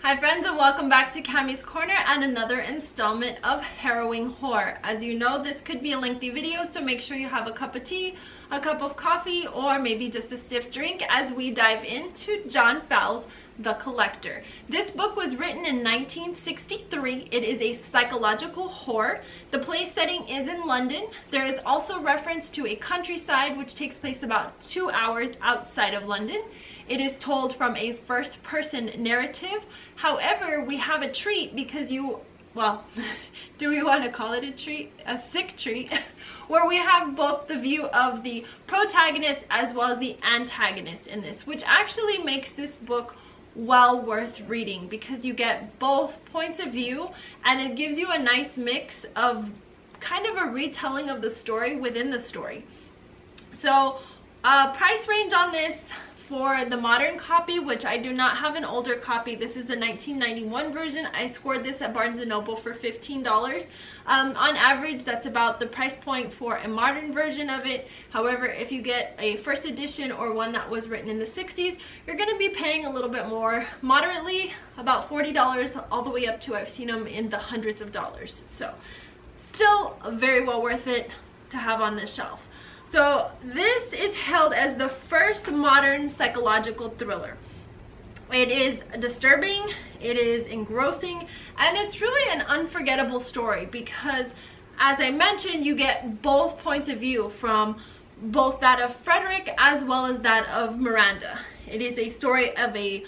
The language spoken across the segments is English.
Hi friends, and welcome back to Cammie's Corner and another installment of Harrowing Horror. As you know, this could be a lengthy video, so make sure you have a cup of tea, a cup of coffee, or maybe just a stiff drink as we dive into John Fowles' The Collector. This book was written in 1963. It is a psychological horror. The place setting is in London. There is also reference to a countryside which takes place about 2 hours outside of London. It is told from a first-person narrative. However, we have a treat because well, do we want to call it a treat? A sick treat, where we have both the view of the protagonist as well as the antagonist in this, which actually makes this book well worth reading because you get both points of view and it gives you a nice mix of kind of a retelling of the story within the story. So, price range on this. For the modern copy, which I do not have an older copy, this is the 1991 version. I scored this at Barnes & Noble for $15. On average, that's about the price point for a modern version of it. However, if you get a first edition or one that was written in the 60s, you're going to be paying a little bit more, moderately, about $40 all the way up to, I've seen them in the hundreds of dollars. So, still very well worth it to have on this shelf. So this is hailed as the first modern psychological thriller. It is disturbing, it is engrossing, and it's really an unforgettable story because, as I mentioned, you get both points of view from both that of Frederick as well as that of Miranda. It is a story of a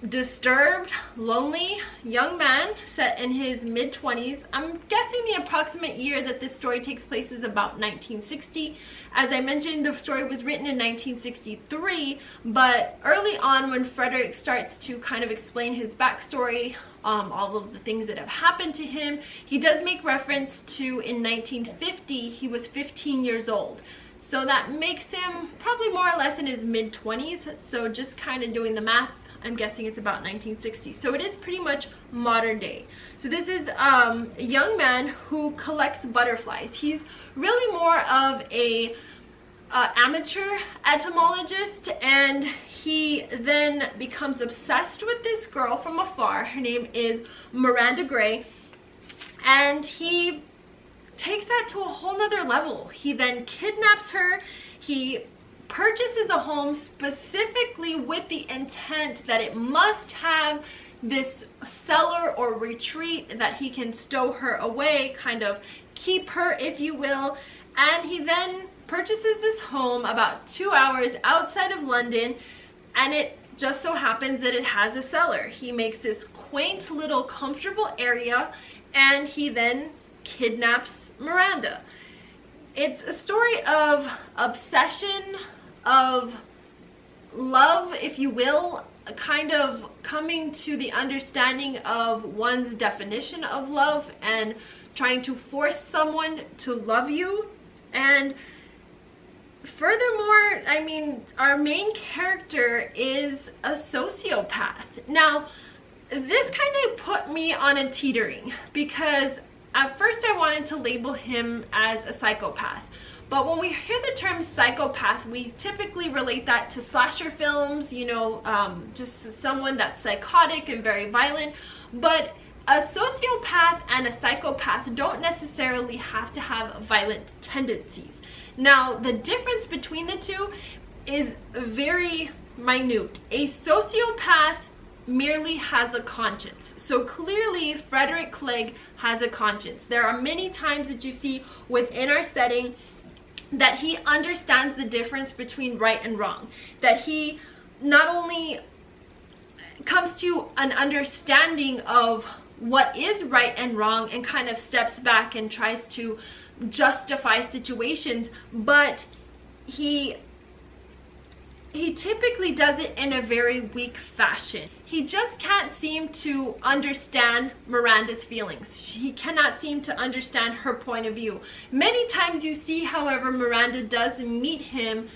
disturbed, lonely young man set in his mid-20s. I'm guessing the approximate year that this story takes place is about 1960. As I mentioned, the story was written in 1963, but early on when Frederick starts to kind of explain his backstory, all of the things that have happened to him, he does make reference to in 1950 he was 15 years old. So that makes him probably more or less in his mid-20s, so just kind of doing the math, I'm guessing it's about 1960. So it is pretty much modern day. So this is a young man who collects butterflies. He's really more of a amateur entomologist, and he then becomes obsessed with this girl from afar. Her name is Miranda Gray, and he takes that to a whole nother level. He then kidnaps her. He purchases a home specifically with the intent that it must have this cellar or retreat that he can stow her away, kind of keep her, if you will. And he then purchases this home about 2 hours outside of London, and it just so happens that it has a cellar. He makes this quaint little comfortable area, and he then kidnaps Miranda. It's a story of obsession, of love, if you will, kind of coming to the understanding of one's definition of love and trying to force someone to love you. And furthermore, I mean, our main character is a sociopath. Now, this kind of put me on a teetering because at first I wanted to label him as a psychopath. But when we hear the term psychopath, we typically relate that to slasher films, you know, just someone that's psychotic and very violent. But a sociopath and a psychopath don't necessarily have to have violent tendencies. Now, the difference between the two is very minute. A sociopath merely has a conscience. So clearly, Frederick Clegg has a conscience. There are many times that you see within our setting that he understands the difference between right and wrong. That he not only comes to an understanding of what is right and wrong and kind of steps back and tries to justify situations, but he typically does it in a very weak fashion. He just can't seem to understand Miranda's feelings. He cannot seem to understand her point of view. Many times you see, however, Miranda does meet him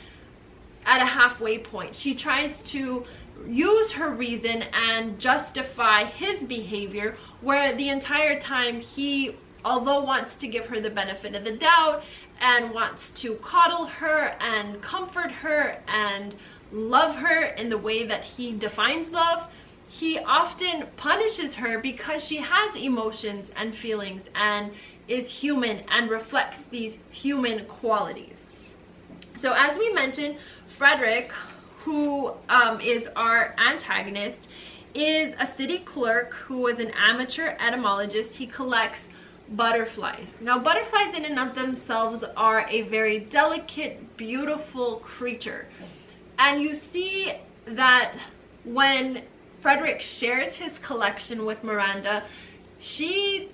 at a halfway point. She tries to use her reason and justify his behavior, where the entire time he, although wants to give her the benefit of the doubt and wants to coddle her and comfort her and love her in the way that he defines love, he often punishes her because she has emotions and feelings and is human and reflects these human qualities. So as we mentioned, Frederick, who is our antagonist, is a city clerk who is an amateur etymologist. He collects butterflies. Now, butterflies in and of themselves are a very delicate, beautiful creature. And you see that when Frederick shares his collection with Miranda, she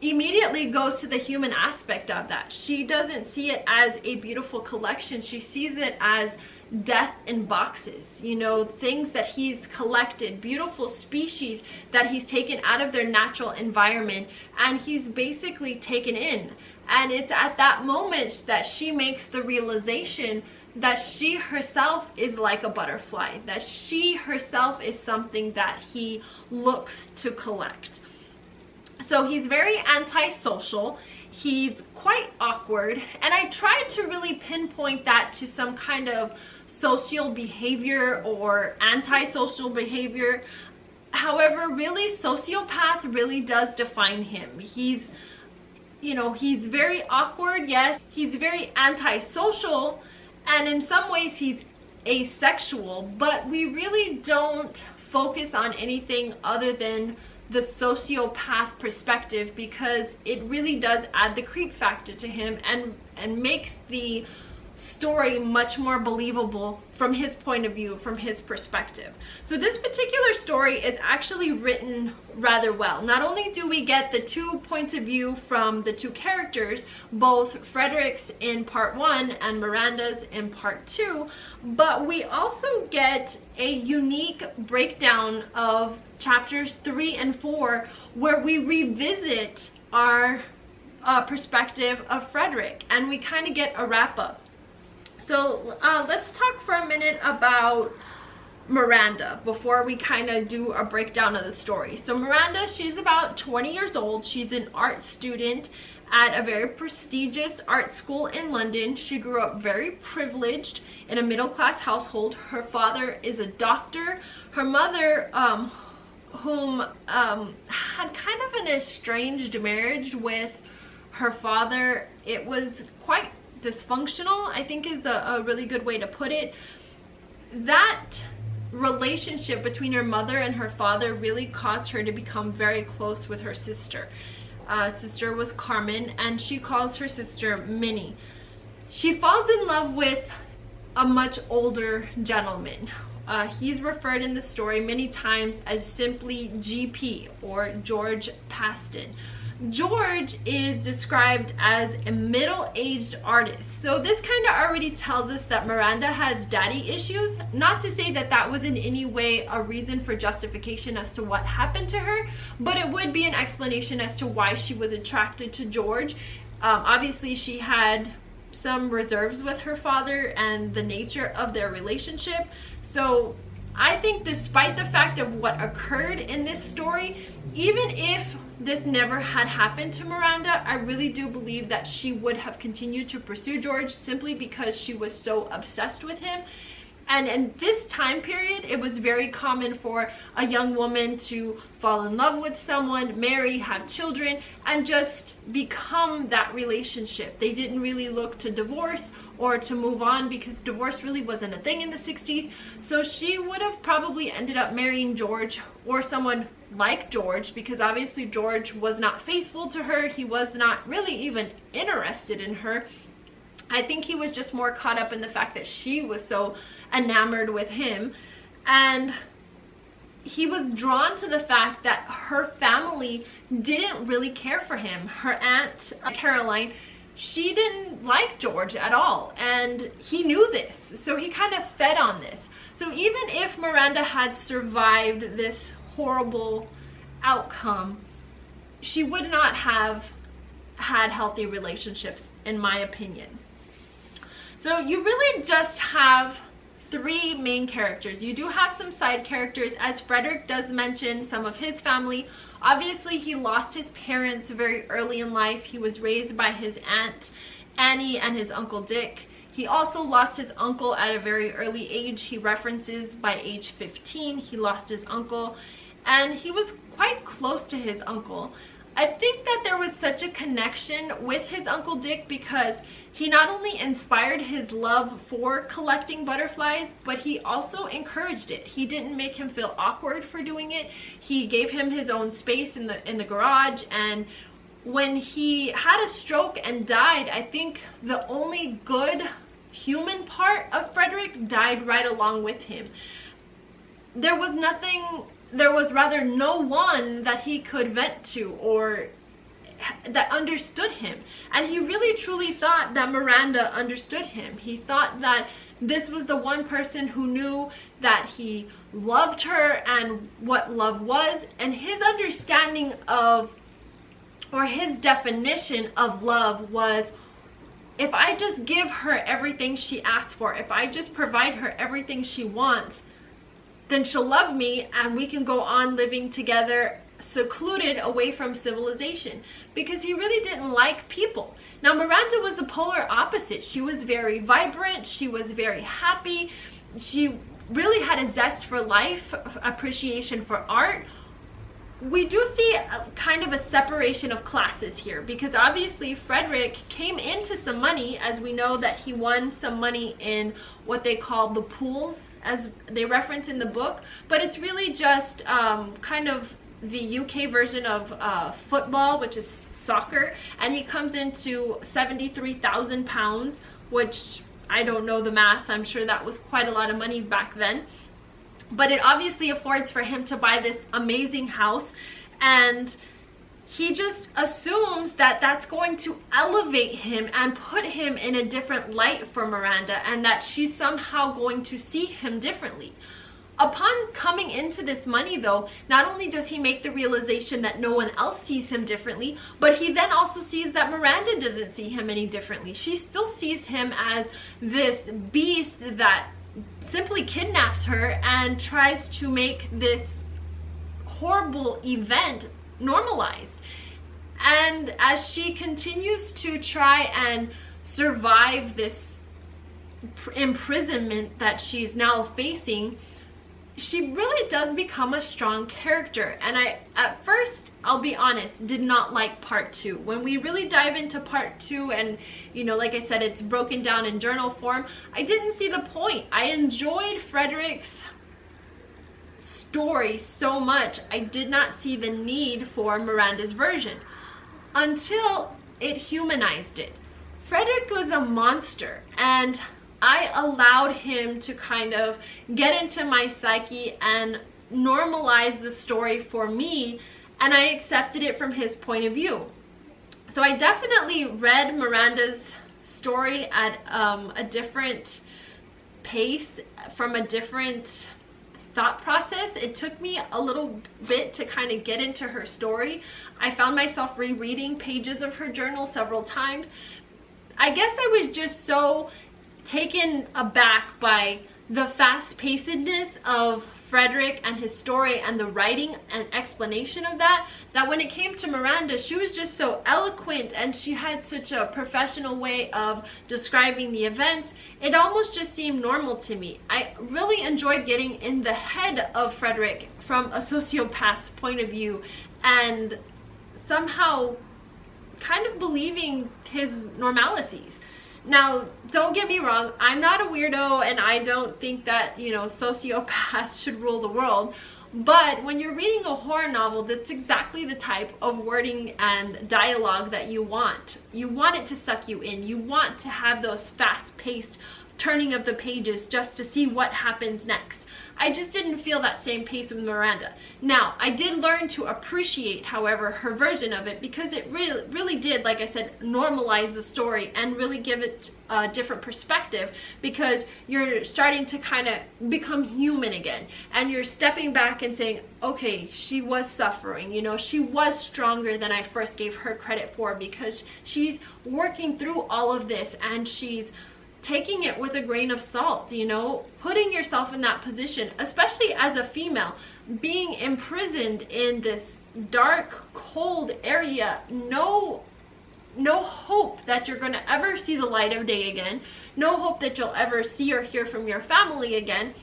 immediately goes to the human aspect of that. She doesn't see it as a beautiful collection. She sees it as death in boxes, you know, things that he's collected, beautiful species that he's taken out of their natural environment and he's basically taken in. And it's at that moment that she makes the realization that she herself is like a butterfly, that she herself is something that he looks to collect. So he's very antisocial, he's quite awkward, and I tried to really pinpoint that to some kind of social behavior or antisocial behavior. However, really, sociopath really does define him. He's, you know, he's very awkward, yes, he's very antisocial, and in some ways he's asexual, but we really don't focus on anything other than the sociopath perspective, because it really does add the creep factor to him and makes the story much more believable from his point of view, from his perspective. So this particular story is actually written rather well. Not only do we get the 2 points of view from the 2 characters, both Frederick's in part 1 and Miranda's in part 2, but we also get a unique breakdown of chapters 3 and 4 where we revisit our perspective of Frederick and we kind of get a wrap-up. So let's talk for a minute about Miranda before we kind of do a breakdown of the story. So Miranda, she's about 20 years old. She's an art student at a very prestigious art school in London. She grew up very privileged in a middle-class household. Her father is a doctor. Her mother, whom had kind of an estranged marriage with her father, it was quite dysfunctional, I think is a really good way to put it. That relationship between her mother and her father really caused her to become very close with her sister. Sister was Carmen, and she calls her sister Minnie. She falls in love with a much older gentleman. He's referred in the story many times as simply GP, or George Paston. George is described as a middle-aged artist. So this kind of already tells us that Miranda has daddy issues. Not to say that that was in any way a reason for justification as to what happened to her, but it would be an explanation as to why she was attracted to George. Obviously, she had some reserves with her father and the nature of their relationship. So I think despite the fact of what occurred in this story, even if this never had happened to Miranda, I really do believe that she would have continued to pursue George simply because she was so obsessed with him. And in this time period, it was very common for a young woman to fall in love with someone, marry, have children, and just become that relationship. They didn't really look to divorce or to move on because divorce really wasn't a thing in the 60s. So she would have probably ended up marrying George or someone like George, because obviously George was not faithful to her. He was not really even interested in her. I think he was just more caught up in the fact that she was so enamored with him, and he was drawn to the fact that her family didn't really care for him. Her aunt Caroline, she didn't like George at all, and he knew this, so he kind of fed on this. So even if Miranda had survived this horrible outcome, she would not have had healthy relationships, in my opinion. So you really just have 3 main characters. You do have some side characters, as Frederick does mention some of his family. Obviously, he lost his parents very early in life. He was raised by his aunt Annie and his uncle Dick. He also lost his uncle at a very early age. He references by age 15 he lost his uncle, and he was quite close to his uncle. I think that there was such a connection with his Uncle Dick because he not only inspired his love for collecting butterflies, but he also encouraged it. He didn't make him feel awkward for doing it. He gave him his own space in the garage, and when he had a stroke and died, I think the only good human part of Frederick died right along with him. There was rather no one that he could vent to or that understood him. And he really truly thought that Miranda understood him. He thought that this was the one person who knew that he loved her and what love was. And his understanding of, or his definition of love was, if I just give her everything she asks for, if I just provide her everything she wants, then she'll love me and we can go on living together, secluded away from civilization. Because he really didn't like people. Now Miranda was the polar opposite. She was very vibrant, she was very happy, she really had a zest for life, appreciation for art. We do see kind of a separation of classes here, because obviously Frederick came into some money, as we know that he won some money in what they call the pools, as they reference in the book, but it's really just kind of the UK version of football, which is soccer, and he comes into £73,000, which I don't know the math. I'm sure that was quite a lot of money back then, but it obviously affords for him to buy this amazing house, and he just assumes that that's going to elevate him and put him in a different light for Miranda, and that she's somehow going to see him differently. Upon coming into this money though, not only does he make the realization that no one else sees him differently, but he then also sees that Miranda doesn't see him any differently. She still sees him as this beast that simply kidnaps her and tries to make this horrible event normalized. And as she continues to try and survive this imprisonment that she's now facing, she really does become a strong character. And I, at first, I'll be honest, did not like part 2. When we really dive into part 2 and, you know, like I said, it's broken down in journal form, I didn't see the point. I enjoyed Frederick's story so much, I did not see the need for Miranda's version until it humanized it. Frederick was a monster, and I allowed him to kind of get into my psyche and normalize the story for me, and I accepted it from his point of view. So I definitely read Miranda's story at a different pace, from a different thought process. It took me a little bit to kind of get into her story. I found myself rereading pages of her journal several times. I guess I was just so taken aback by the fast-pacedness of Frederick and his story and the writing and explanation of that, that when it came to Miranda, she was just so eloquent and she had such a professional way of describing the events. It almost just seemed normal to me. I really enjoyed getting in the head of Frederick from a sociopath's point of view and somehow kind of believing his normalities. Now, don't get me wrong, I'm not a weirdo and I don't think that, you know, sociopaths should rule the world. But when you're reading a horror novel, that's exactly the type of wording and dialogue that you want. You want it to suck you in. You want to have those fast-paced turning of the pages just to see what happens next. I just didn't feel that same pace with Miranda. Now, I did learn to appreciate, however, her version of it, because it really did, like I said, normalize the story and really give it a different perspective, because you're starting to kind of become human again, and you're stepping back and saying, okay, she was suffering, you know, she was stronger than I first gave her credit for, because she's working through all of this and she's taking it with a grain of salt, you know, putting yourself in that position, especially as a female, being imprisoned in this dark, cold area, no no hope that you're going to ever see the light of day again, no hope that you'll ever see or hear from your family again,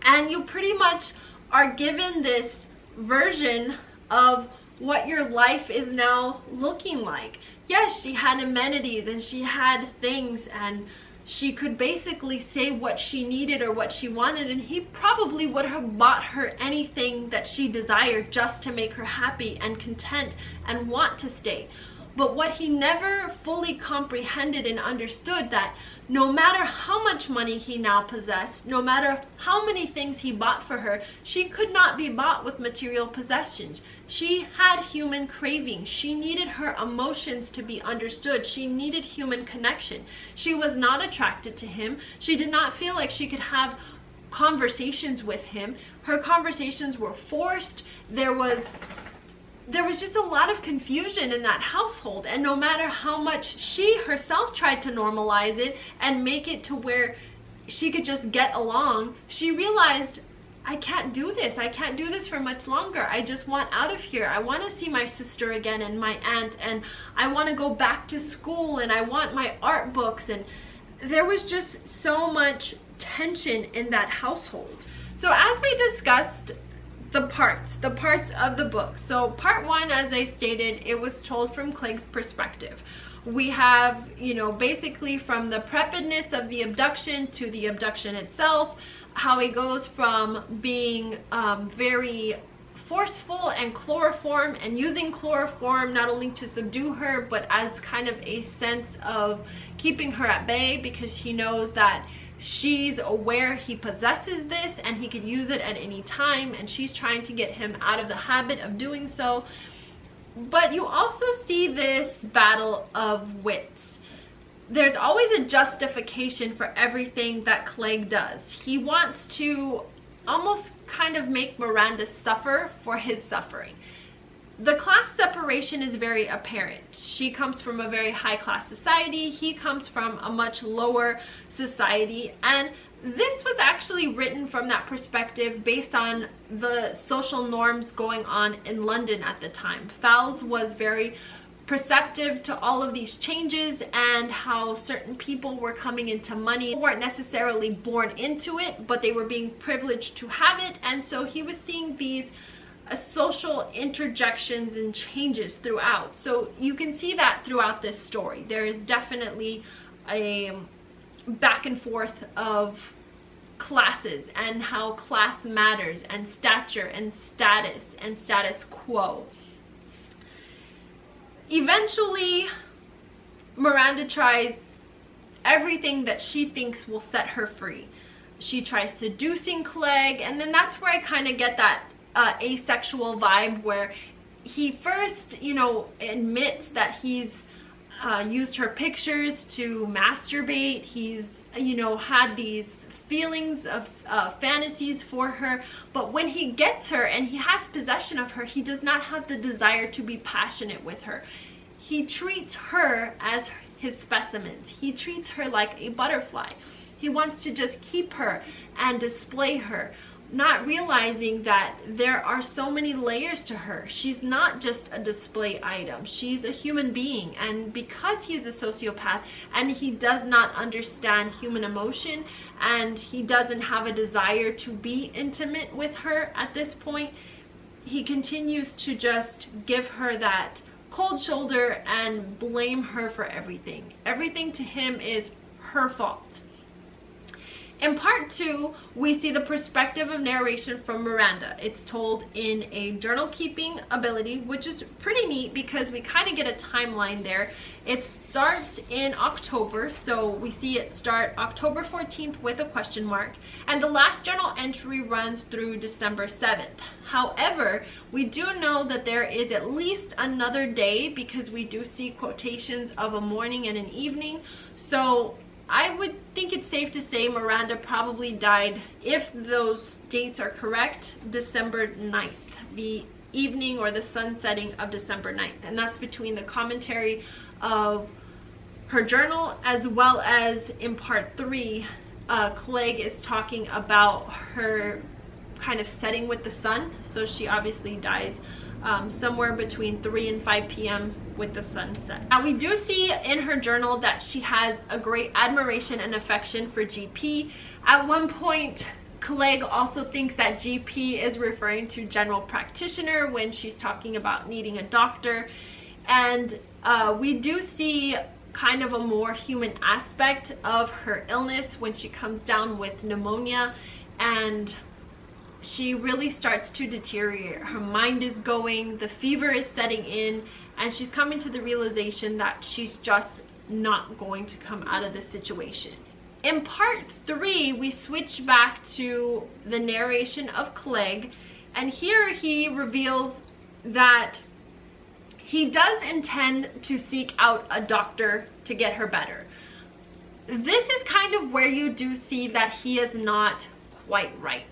and you pretty much are given this version of what your life is now looking like. Yes, she had amenities and she had things, and she could basically say what she needed or what she wanted, and he probably would have bought her anything that she desired just to make her happy and content and want to stay. But what he never fully comprehended and understood, that no matter how much money he now possessed, no matter how many things he bought for her, she could not be bought with material possessions. She had human cravings. She needed her emotions to be understood. She needed human connection. She was not attracted to him. She did not feel like she could have conversations with him. Her conversations were forced. There was just a lot of confusion in that household, and no matter how much she herself tried to normalize it and make it to where she could just get along, she realized, I can't do this. I can't do this for much longer. I just want out of here. I want to see my sister again and my aunt, and I want to go back to school, and I want my art books. And there was just so much tension in that household. So as we discussed the parts of the book. So part one, as I stated, it was told from Clegg's perspective. We have, basically from the preppedness of the abduction to the abduction itself, how he goes from being very forceful and chloroform, and using chloroform not only to subdue her, but as kind of a sense of keeping her at bay, because he knows that she's aware he possesses this and he could use it at any time, and she's trying to get him out of the habit of doing so. But you also see this battle of wits. There's always a justification for everything that Clegg does. He wants to almost kind of make Miranda suffer for his suffering. The class separation is very apparent. She comes from a very high class society. He comes from a much lower society. And this was actually written from that perspective based on the social norms going on in London at the time. Fowles was very perceptive to all of these changes and how certain people were coming into money. They weren't necessarily born into it, but they were being privileged to have it. And so he was seeing these social interjections and changes throughout. So you can see that throughout this story. There is definitely a back and forth of classes and how class matters, and stature and status quo. Eventually, Miranda tries everything that she thinks will set her free. She tries seducing Clegg, and then that's where I kind of get that asexual vibe, where he first, admits that he's used her pictures to masturbate. He's, had these feelings of fantasies for her, but when he gets her and he has possession of her, he does not have the desire to be passionate with her. He treats her as his specimens. He treats her like a butterfly. He wants to just keep her and display her, not realizing that there are so many layers to her. She's not just a display item. She's a human being. And because he's a sociopath and he does not understand human emotion, and he doesn't have a desire to be intimate with her at this point, he continues to just give her that cold shoulder and blame her for everything. Everything to him is her fault. In part two, we see the perspective of narration from Miranda. It's told in a journal keeping ability, which is pretty neat because we kind of get a timeline there. It starts in October, so we see it start October 14th with a question mark, and the last journal entry runs through December 7th. However, we do know that there is at least another day, because we do see quotations of a morning and an evening. So I would think it's safe to say Miranda probably died, if those dates are correct, December 9th, the evening or the sunsetting of December 9th. And that's between the commentary of her journal, as well as in part 3, Clegg is talking about her kind of setting with the sun. So she obviously dies somewhere between 3 and 5 p.m. with the sunset. Now we do see in her journal that she has a great admiration and affection for GP. At one point, Clegg also thinks that GP is referring to general practitioner when she's talking about needing a doctor. And we do see kind of a more human aspect of her illness when she comes down with pneumonia and she really starts to deteriorate. Her mind is going, the fever is setting in, and she's coming to the realization that she's just not going to come out of this situation. In part 3, we switch back to the narration of Clegg, and here he reveals that he does intend to seek out a doctor to get her better. This is kind of where you do see that he is not quite right.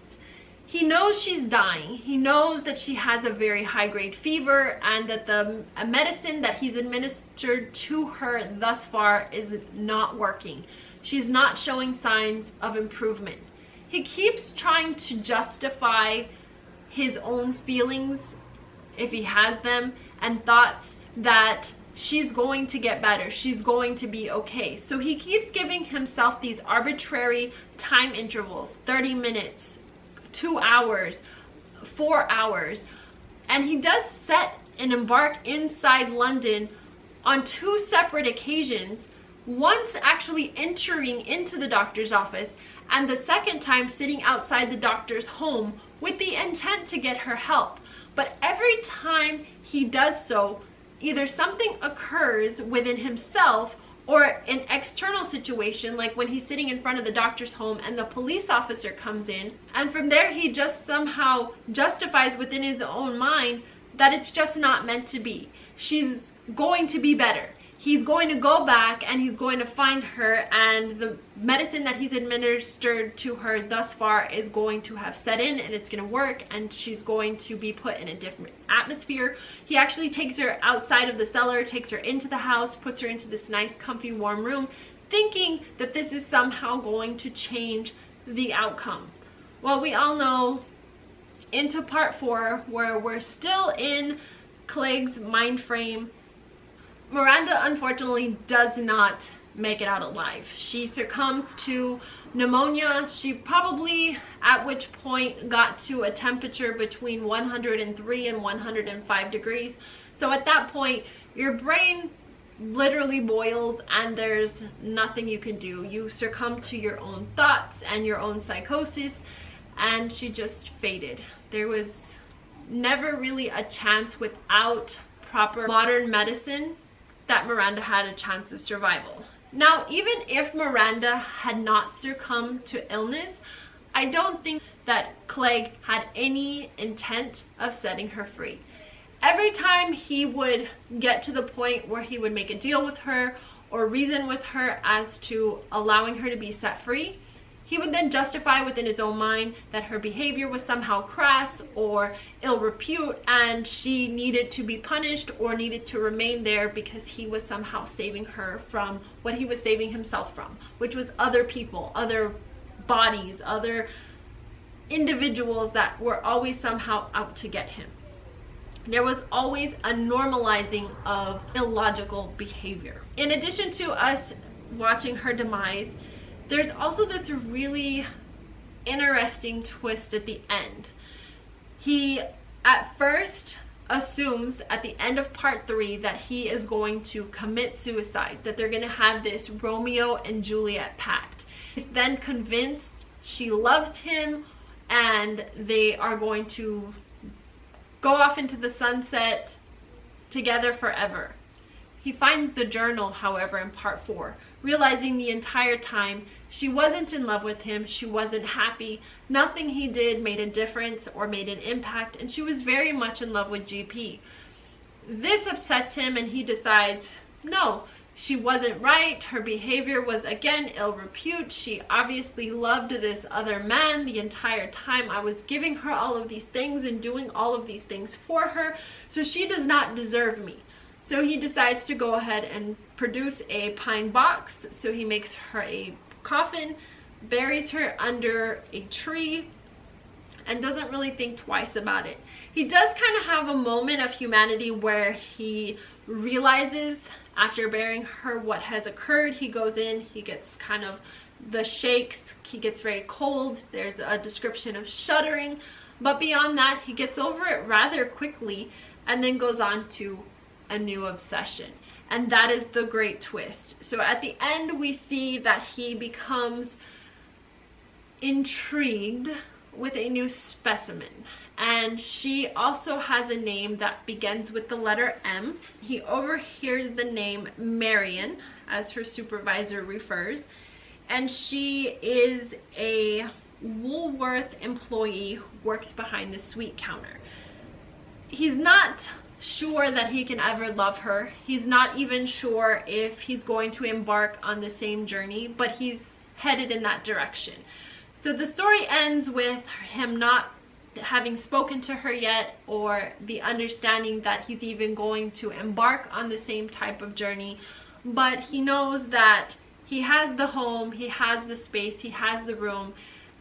He knows she's dying. He knows that she has a very high-grade fever and that the medicine that he's administered to her thus far is not working. She's not showing signs of improvement. He keeps trying to justify his own feelings, if he has them, and thoughts that she's going to get better, she's going to be okay. So he keeps giving himself these arbitrary time intervals, 30 minutes, 2 hours, 4 hours, and he does set and embark inside London on 2 separate occasions, once actually entering into the doctor's office and the second time sitting outside the doctor's home with the intent to get her help. But every time he does so, either something occurs within himself or an external situation, like when he's sitting in front of the doctor's home and the police officer comes in, and from there he just somehow justifies within his own mind that it's just not meant to be. She's going to be better. He's going to go back and he's going to find her, and the medicine that he's administered to her thus far is going to have set in and it's going to work, and she's going to be put in a different atmosphere. He actually takes her outside of the cellar, takes her into the house, puts her into this nice comfy warm room, thinking that this is somehow going to change the outcome. Well, we all know into part 4 where we're still in Clegg's mind frame. Miranda unfortunately does not make it out alive. She succumbs to pneumonia. She probably at which point got to a temperature between 103 and 105 degrees. So at that point your brain literally boils and there's nothing you can do. You succumb to your own thoughts and your own psychosis, and she just faded. There was never really a chance without proper modern medicine that Miranda had a chance of survival. Now, even if Miranda had not succumbed to illness, I don't think that Clegg had any intent of setting her free. Every time he would get to the point where he would make a deal with her or reason with her as to allowing her to be set free, he would then justify within his own mind that her behavior was somehow crass or ill repute and she needed to be punished or needed to remain there because he was somehow saving her from what he was saving himself from, which was other people, other bodies, other individuals that were always somehow out to get him. There was always a normalizing of illogical behavior. In addition to us watching her demise, there's also this really interesting twist at the end. He at first assumes at the end of part 3 that he is going to commit suicide, that they're going to have this Romeo and Juliet pact. He's then convinced she loves him and they are going to go off into the sunset together forever. He finds the journal, however, in part 4, realizing the entire time she wasn't in love with him, she wasn't happy, nothing he did made a difference or made an impact, and she was very much in love with GP. This upsets him and he decides, no, she wasn't right, her behavior was again ill repute, she obviously loved this other man the entire time I was giving her all of these things and doing all of these things for her, so she does not deserve me. So he decides to go ahead and produce a pine box. So he makes her a coffin, buries her under a tree, and doesn't really think twice about it. He does kind of have a moment of humanity where he realizes after burying her what has occurred. He goes in, he gets kind of the shakes, he gets very cold, there's a description of shuddering, but beyond that he gets over it rather quickly and then goes on to a new obsession. And that is the great twist. So at the end we see that he becomes intrigued with a new specimen, and she also has a name that begins with the letter M. He overhears the name Marion, as her supervisor refers, and she is a Woolworth employee who works behind the sweet counter. He's not sure that he can ever love her. He's not even sure if he's going to embark on the same journey, but he's headed in that direction. So the story ends with him not having spoken to her yet, or the understanding that he's even going to embark on the same type of journey, but he knows that he has the home, he has the space, he has the room.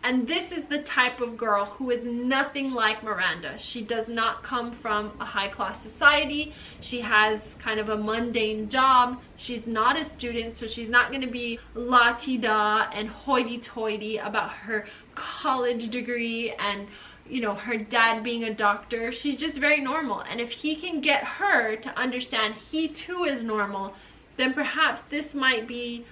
And this is the type of girl who is nothing like Miranda. She does not come from a high-class society. She has kind of a mundane job. She's not a student, so she's not going to be la-ti-da and hoity-toity about her college degree and, you know, her dad being a doctor. She's just very normal. And if he can get her to understand he too is normal, then perhaps this might be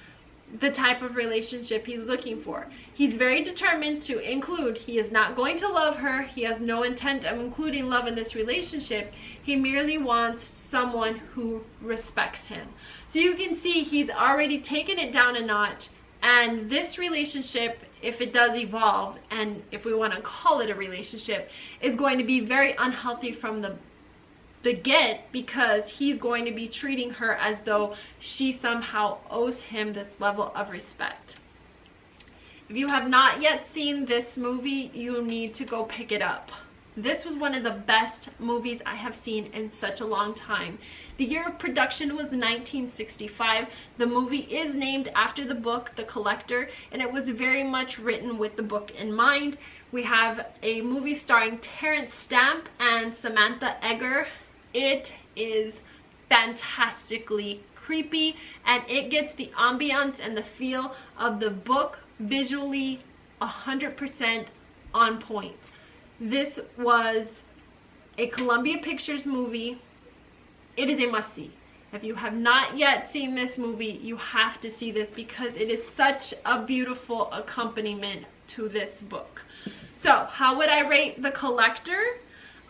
the type of relationship he's looking for. He's very determined to include. He is not going to love her. He has no intent of including love in this relationship. He merely wants someone who respects him. So you can see he's already taken it down a notch, and this relationship, if it does evolve, and if we want to call it a relationship, is going to be very unhealthy from the get, because he's going to be treating her as though she somehow owes him this level of respect. If you have not yet seen this movie, you need to go pick it up. This was one of the best movies I have seen in such a long time. The year of production was 1965. The movie is named after the book, The Collector, and it was very much written with the book in mind. We have a movie starring Terrence Stamp and Samantha Eggar. It is fantastically creepy, and it gets the ambiance and the feel of the book visually 100% on point. This was a Columbia Pictures movie. It is a must-see. If you have not yet seen this movie, you have to see this, because it is such a beautiful accompaniment to this book. So, how would I rate The Collector?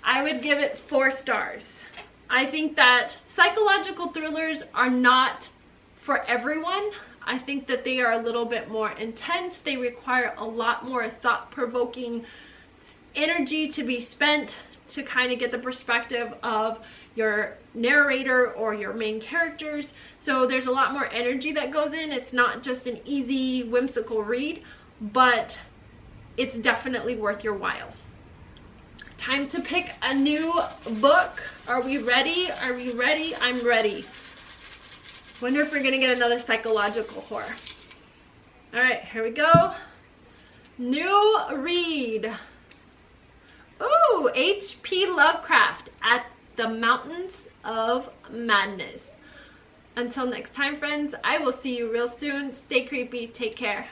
I would give it 4 stars. I think that psychological thrillers are not for everyone. I think that they are a little bit more intense. They require a lot more thought-provoking energy to be spent to kind of get the perspective of your narrator or your main characters. So there's a lot more energy that goes in. It's not just an easy, whimsical read, but it's definitely worth your while. Time to pick a new book. Are we ready? Are we ready? I'm ready. Wonder if we're gonna get another psychological horror. All right, here we go. New read. Ooh, H.P. Lovecraft, At the Mountains of Madness. Until next time, friends, I will see you real soon. Stay creepy. Take care.